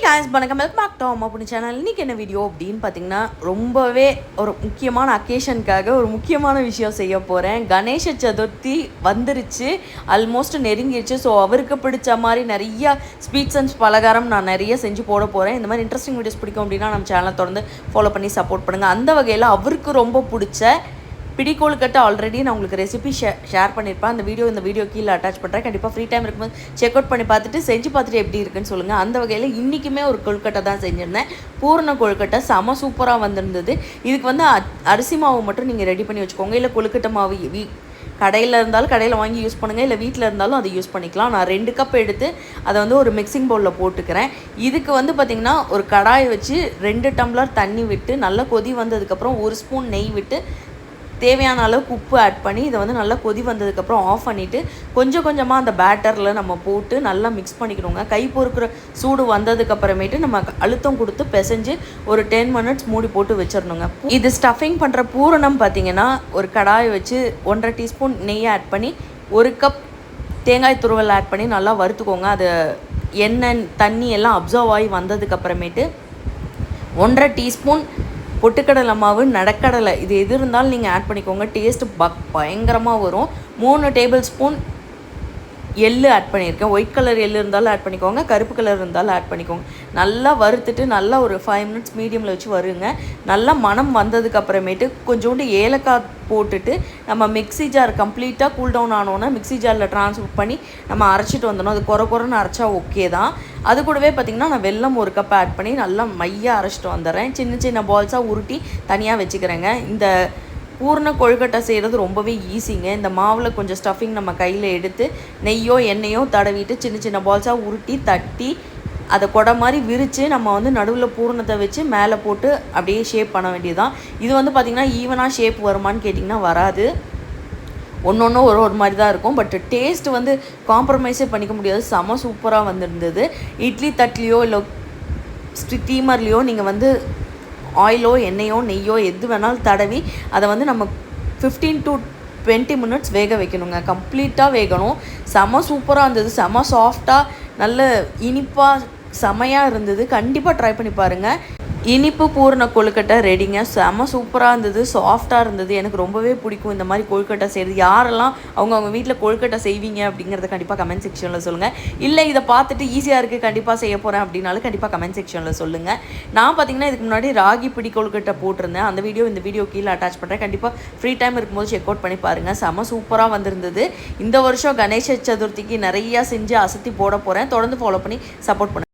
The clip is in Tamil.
guys, வணக்கம் வெல்கம் பேக் டு அம்மா பொண்ணு சேனல். இன்றைக்கி என்ன வீடியோ அப்படின்னு பார்த்தீங்கன்னா, ரொம்பவே ஒரு முக்கியமான அக்கேஷனுக்காக ஒரு முக்கியமான விஷயம் செய்ய போகிறேன். கணேச சதுர்த்தி வந்துருச்சு, ஆல்மோஸ்ட் நெருங்கிடுச்சு. ஸோ அவருக்கு பிடிச்ச மாதிரி நிறையா ஸ்வீட்ஸ் அண்ட் பலகாரம் நான் நிறைய செஞ்சு போட போகிறேன். இந்த மாதிரி இன்ட்ரெஸ்டிங் வீடியோஸ் பிடிக்கும் அப்படின்னா நம்ம சேனலை தொடர்ந்து ஃபாலோ பண்ணி சப்போர்ட் பண்ணுங்கள். அந்த வகையில் அவருக்கு ரொம்ப பிடிச்ச பிடி கொழுக்கட்டை ஆல்ரெடி நான் உங்களுக்கு ரெசிபி ஷேர் பண்ணியிருப்பேன். அந்த வீடியோ கீழே அட்டாச் பண்ணுறேன். கண்டிப்பாக ஃப்ரீ டைம் இருக்கும்போது செக் அவுட் பண்ணி பார்த்துட்டு செஞ்சு பார்த்துட்டு எப்படி இருக்குன்னு சொல்லுங்கள். அந்த வகையில் இன்றைக்குமே ஒரு கொழுக்கட்டை தான் செஞ்சுருந்தேன். பூரண கொழுக்கட்டை செம சூப்பராக வந்திருந்தது. இதுக்கு வந்து அரிசி மாவு மட்டும் நீங்கள் ரெடி பண்ணி வச்சுக்கோங்க. இல்லை கொழுக்கட்டை மாவு கடையில் இருந்தாலும் கடையில் வாங்கி யூஸ் பண்ணுங்கள், இல்லை வீட்டில் இருந்தாலும் அதை யூஸ் பண்ணிக்கலாம். நான் 2 கப் எடுத்து அதை வந்து ஒரு மிக்சிங் பவுலில் போட்டுக்கிறேன். இதுக்கு வந்து பார்த்திங்கன்னா ஒரு கடாயை வச்சு 2 டம்ளர் தண்ணி விட்டு நல்லா கொதி வந்ததுக்கப்புறம் 1 ஸ்பூன் நெய் விட்டு தேவையான அளவுக்கு உப்பு ஆட் பண்ணி இதை வந்து நல்லா கொதி வந்ததுக்கப்புறம் ஆஃப் பண்ணிவிட்டு கொஞ்சம் கொஞ்சமாக அந்த பேட்டரில் நம்ம போட்டு நல்லா மிக்ஸ் பண்ணிக்கணுங்க. கை பொறுக்கிற சூடு வந்ததுக்கப்புறமேட்டு நம்ம அழுத்தம் கொடுத்து பிசைஞ்சு ஒரு 10 மினிட்ஸ் மூடி போட்டு வச்சிடணுங்க. இது ஸ்டஃபிங் பண்ணுற பூரணம் பார்த்திங்கன்னா ஒரு கடாயை வச்சு 1.5 டீஸ்பூன் நெய் ஆட் பண்ணி 1 கப் தேங்காய் துருவல் ஆட் பண்ணி நல்லா வறுத்துக்கோங்க. அது எண்ணெய் தண்ணி எல்லாம் அப்சர்வ் ஆகி வந்ததுக்கப்புறமேட்டு 1.5 டீஸ்பூன் பொட்டுக்கடலை மாவு, நடக்கடலை இது எது இருந்தாலும் நீங்கள் ஆட் பண்ணிக்கோங்க. டேஸ்ட்டு பயங்கரமாக வரும். 3 டேபிள் ஸ்பூன் எள்ளு ஆட் பண்ணியிருக்கேன். ஒயிட் கலர் எள்ளு இருந்தாலும் ஆட் பண்ணிக்கோங்க, கருப்பு கலர் இருந்தாலும் ஆட் பண்ணிக்கோங்க. நல்லா வறுத்துட்டு நல்லா ஒரு 5 மினிட்ஸ் மீடியமில் வச்சு வருங்க. நல்லா மணம் வந்ததுக்கப்புறமேட்டு கொஞ்சோண்டு ஏலக்காய் போட்டுட்டு நம்ம மிக்ஸி ஜார் கம்ப்ளீட்டாக கூல் டவுன் ஆனோன்னா மிக்ஸி ஜாரில் ட்ரான்ஸ்ஃபர் பண்ணி நம்ம அரைச்சிட்டு வந்தோம். அது குறைன்னு அரைச்சா ஓகே தான். அது கூடவே பார்த்திங்கன்னா நான் வெல்லம் 1 கப் ஆட் பண்ணி நல்லா மையாக அரைச்சிட்டு வந்துடுறேன். சின்ன சின்ன பால்ஸாக உருட்டி தனியாக வச்சுக்கிறேங்க. இந்த பூர்ண கொழுக்கட்டை செய்கிறது ரொம்பவே ஈஸிங்க. இந்த மாவில் கொஞ்சம் ஸ்டஃபிங் நம்ம கையில் எடுத்து நெய்யோ எண்ணெயோ தடவிட்டு சின்ன சின்ன பால்ஸாக உருட்டி தட்டி அதை கொடை மாதிரி விரித்து நம்ம வந்து நடுவில் பூரணத்தை வச்சு மேலே போட்டு அப்படியே ஷேப் பண்ண வேண்டியதுதான். இது வந்து பார்த்திங்கன்னா ஈவனாக ஷேப் வருமானு கேட்டிங்கன்னா வராது. ஒன்று ஒரு மாதிரி தான் இருக்கும். பட் டேஸ்ட் வந்து காம்ப்ரமைஸே பண்ணிக்க முடியாது. செம சூப்பராக வந்துருந்தது. இட்லி தட்லேயோ இல்லை ஸ்டீமர்லேயோ நீங்கள் வந்து ஆயிலோ எண்ணெயோ நெய்யோ எது வேணாலும் தடவி அதை வந்து நம்ம 15 to 20 மினிட்ஸ் வேக வைக்கணுங்க. கம்ப்ளீட்டாக வேகணும். செம சூப்பராக இருந்தது. செம சாஃப்டாக நல்ல இனிப்பாக செமையாக இருந்தது. கண்டிப்பாக ட்ரை பண்ணி பாருங்கள். இனிப்பு பூரண கொழுக்கட்டை ரெடிங்க. செம சூப்பராக இருந்தது, சாஃப்டாக இருந்தது. எனக்கு ரொம்பவே பிடிக்கும் இந்த மாதிரி கொழுக்கட்டை செய்கிறது. யாரெல்லாம் அவங்க வீட்டில் கொழுக்கட்டை செய்வீங்க அப்படிங்கிறத கண்டிப்பாக கமெண்ட் செக்ஷனில் சொல்லுங்கள். இல்லை இதை பார்த்துட்டு ஈஸியாக இருக்குது கண்டிப்பாக செய்ய போகிறேன் அப்படின்னாலும் கண்டிப்பாக கமெண்ட் செக்ஷனில் சொல்லுங்கள். நான் பார்த்திங்கன்னா இதுக்கு முன்னாடி ராகி பிடி கொழுக்கட்டை போட்டிருந்தேன். அந்த இந்த வீடியோ கீழே அட்டாச் பண்ணுறேன். கண்டிப்பாக ஃப்ரீ டைம் இருக்கும்போது செக் அவுட் பண்ணி பாருங்கள். செம சூப்பராக வந்திருந்தது. இந்த வருஷம் கணேச சதுர்த்திக்கு நிறையா செஞ்சு அசத்தி போட போகிறேன். தொடர்ந்து ஃபாலோ பண்ணி சப்போர்ட் பண்ணுங்கள்.